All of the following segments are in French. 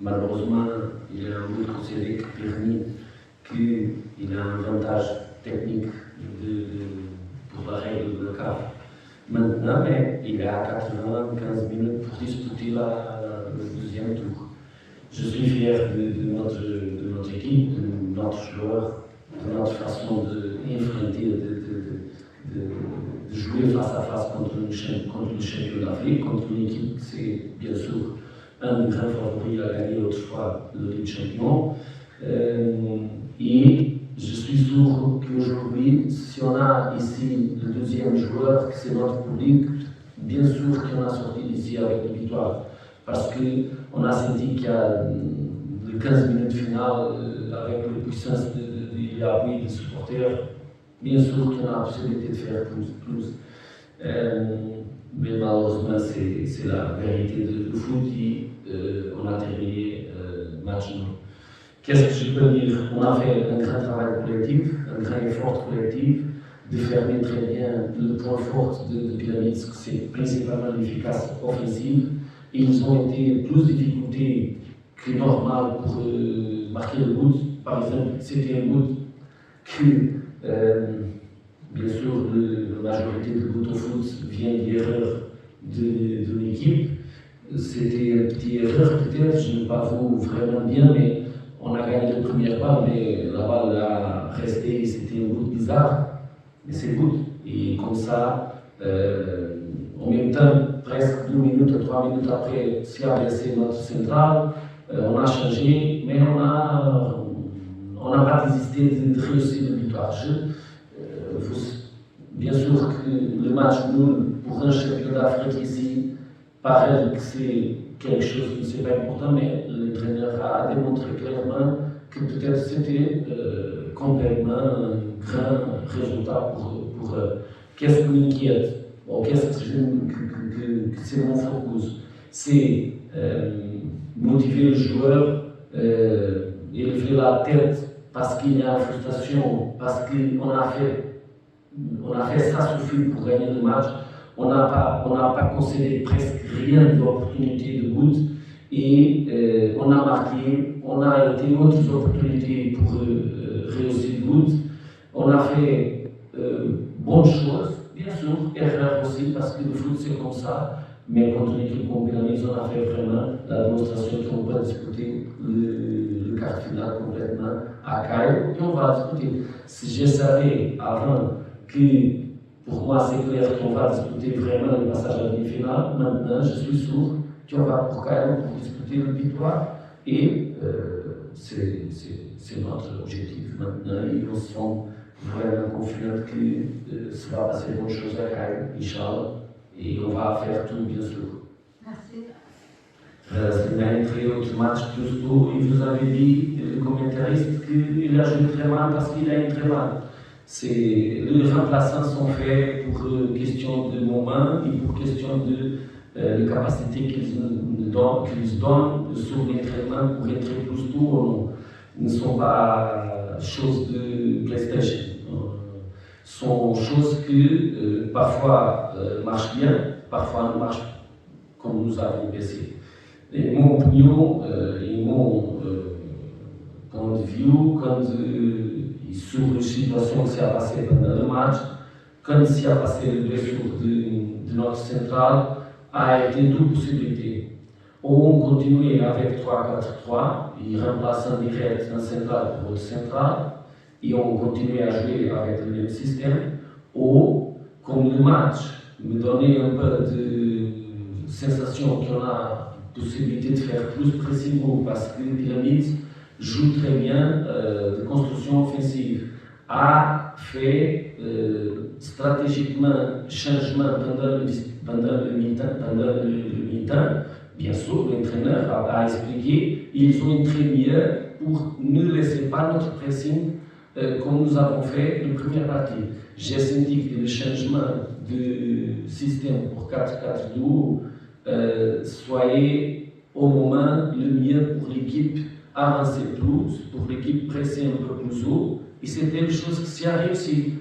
Malheureusement, il y a un autre procédé qui permet qu'il a un avantage technique pour la règle de la CAF. Maintenant, mais il est à 95 minutes pour disputer le deuxième tour. Je suis fier de notre équipe, de notre joueur, de notre façon d'enfronter, de jouer face à face contre le champion d'Afrique, contre une équipe qui c'est bien sûr un des grands favoris à gagner autrefois le Ligue Champion. Et je suis sûr qu'aujourd'hui, si on a ici le deuxième joueur, que c'est notre public, bien sûr qu'on a sorti d'ici avec une victoire. Parce qu'on a senti qu'il y a les 15 minutes finales, avec la puissance de l'appui des supporters, bien sûr qu'on a la possibilité de faire plus. Mais malheureusement, c'est la vérité du foot et on a terminé le match. Qu'est-ce que je peux dire? On a fait un grand travail collectif, un grand effort collectif, de fermer très bien le point fort de Pyramids, c'est principalement l'efficacité offensive. Ils ont été plus de difficultés que normal pour marquer le but. Par exemple, c'était un but que, bien sûr, la majorité des buts au foot vient d'erreur de l'équipe. C'était une petite erreur peut-être, je ne pas vous vraiment bien, mais on a gagné la première balle, mais la balle a resté, c'était un but bizarre, mais c'est le but. Et comme ça, en même temps, presque 2 minutes, 3 minutes après, si a blessé notre centrale, on a changé, mais on n'a pas désisté de réussir la victoire. Bien sûr que le match nul pour un champion d'Afrique ici paraît que c'est quelque chose qui n'est pas important, mais l'entraîneur a démontré clairement que peut-être c'était complètement un grand résultat pour qu'est-ce qui m'inquiète, ou qu'est-ce que c'est mon focus, c'est motiver le joueur, élever la tête parce qu'il y a une frustration, parce qu'on a fait ça suffit pour gagner le match. On n'a pas concédé presque rien d'opportunité de but et on a marqué, on a été d'autres opportunités pour réussir le but. On a fait bonnes choses, bien sûr, erreurs aussi parce que le foot c'est comme ça, mais contre une équipe comme Pyramids, on a fait vraiment la démonstration qu'on peut discuter le quart final complètement à Cairo et on va discuter. Si je savais avant que pour moi, c'est clair qu'on va discuter vraiment le passage à la demi-finale. Maintenant, je suis sûr qu'on va pour Cairo pour discuter la victoire. Et c'est notre objectif maintenant. Et nous sommes vraiment confiants que ça va passer bonne chose à Cairo, Inch'Allah. Et on va faire tout, bien sûr. Merci. Il a entré autre match plus tôt et vous avez dit, le commentariste, qu'il a joué très mal parce qu'il a entré mal. Les remplaçants sont faits pour question de moment et pour question de capacité qu'ils donnent sur l'entraînement pour entrer plus tôt ou non. Ils ne sont pas choses de PlayStation. Sont choses qui parfois marchent bien, parfois ne marchent comme nous avons essayé. Et mon opinion et mon point de vue, quand sur la situation qui s'est passée pendant le match, quand s'est passé le blessure de notre centrale, a été deux possibilités. Ou on continue avec 3-4-3, et remplaçant direct un central pour l'autre central, et on continue à jouer avec le même système, ou comme le match me donnait un peu de sensation qu'on a possibilité de faire plus précisément parce que Pyramids joue très bien de construction offensive, a fait stratégiquement changement pendant le mi-temps. Bien sûr, l'entraîneur a expliqué, ils ont été mieux pour ne laisser pas notre pressing comme nous avons fait la première partie. J'ai senti que le changement de système pour 4-4-2 soit au moment le mieux pour l'équipe avancer plus, pour l'équipe presser un peu plus haut, et c'était une chose qui s'y a réussi.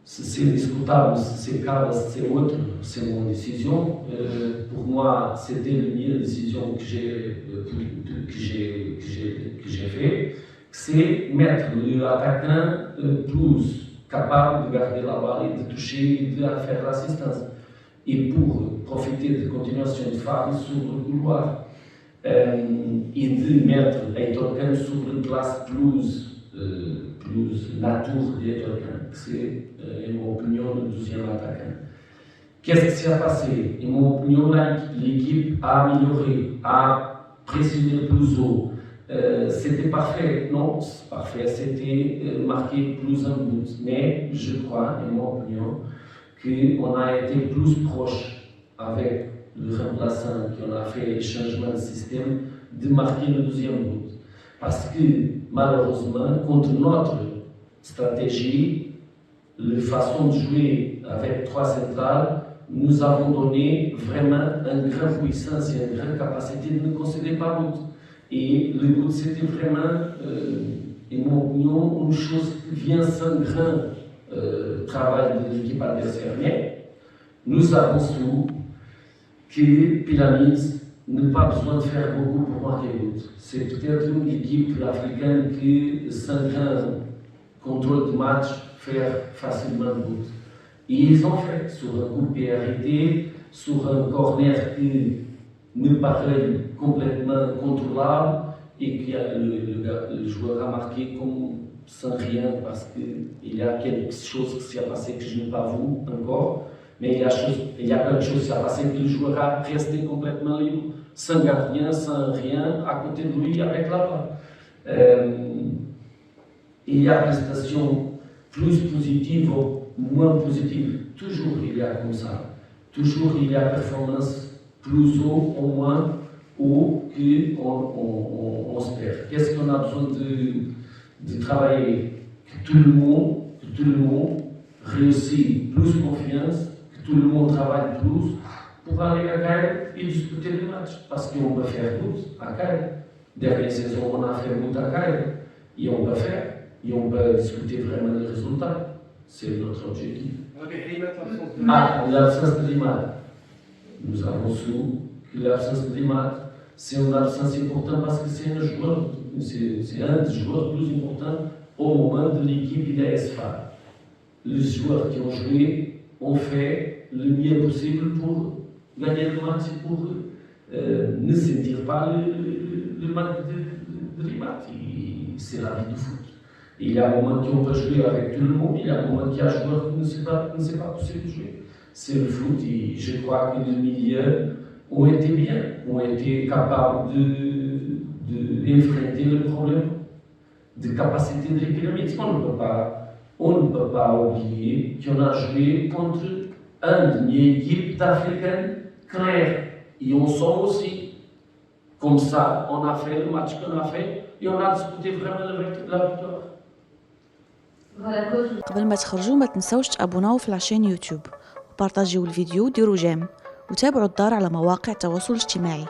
Si c'est discutable, si c'est cadre, si c'est autre, c'est mon décision. Pour moi, c'était la meilleure décision que j'ai fait. C'est mettre l'attaquant plus capable de garder la balle et de toucher et de faire l'assistance. Et pour profiter de continuation de phase sur le couloir. Et de mettre Heitor Kane sur une place plus nature d'Heitor Kane, c'est, en mon opinion, le deuxième attaquant. Qu'est-ce qui s'est passé? En mon opinion, l'équipe a amélioré, a pressionné plus haut. C'était parfait? Non, c'est parfait, c'était marqué plus un but. Mais je crois, en mon opinion, qu'on a été plus proche avec le remplaçant qu'on a fait changement de système de marquer le deuxième but. Parce que malheureusement, contre notre stratégie, la façon de jouer avec 3 centrales, nous avons donné vraiment une grande puissance et une grande capacité de ne concéder pas but. Et le but, c'était vraiment, en mon opinion, une chose qui vient sans grand travail de l'équipe adversaire. Mais nous avons su que Pyramids n'a pas besoin de faire beaucoup pour marquer le but. C'est peut-être une équipe africaine qui, sans grand contrôle de match, fait facilement le but. Et ils ont fait sur un coup de pied arrêté, sur un corner qui nous paraît complètement contrôlable et que le joueur a marqué comme sans rien parce qu'il y a quelque chose qui s'est passé que je n'ai pas vu encore. Mais il y a quelque chose qui s'est passé que le joueur a resté complètement libre, sans gardien, sans rien, à côté de lui avec la balle. Il y a prestation plus positive ou moins positive. Toujours il y a comme ça. Toujours il y a performance plus haut ou moins haut qu'on espère. Qu'est-ce qu'on a besoin de travailler? Que tout le monde réussit plus confiance, que tout le monde travaille plus pour aller à Caen et disputer le match. Parce qu'on peut faire but à Caen. Dernière saison, on a fait but à Caen et on peut faire. Et on peut discuter vraiment les résultats. C'est notre objectif. L'absence de Limad. Nous avons su que l'absence de Limad, c'est une absence importante parce que c'est un des joueurs plus importants au moment de l'équipe de l'ASFA. Les joueurs qui ont joué ont fait le mieux possible pour gagner le match et pour ne sentir pas le manque de Limad. C'est la vie du foot. Il y a un moment qu'on peut jouer avec tout le monde, il y a un moment qu'il y a un joueur qui ne sait pas possible de jouer. C'est le foot et je crois que les milieux ont été bien, ont été capables d'enfrenter le problème de capacité de Pyramids. On ne peut pas oublier qu'on a joué contre une équipe africaine claire. Et on sent aussi, comme ça, on a fait le match qu'on a fait et on a disputé vraiment la victoire. قبل ما تخرجوا ما تنسوش تابوناو في العشان يوتيوب وبارطاجيو الفيديو وديروا جيم وتابعوا الدار على مواقع التواصل الاجتماعي.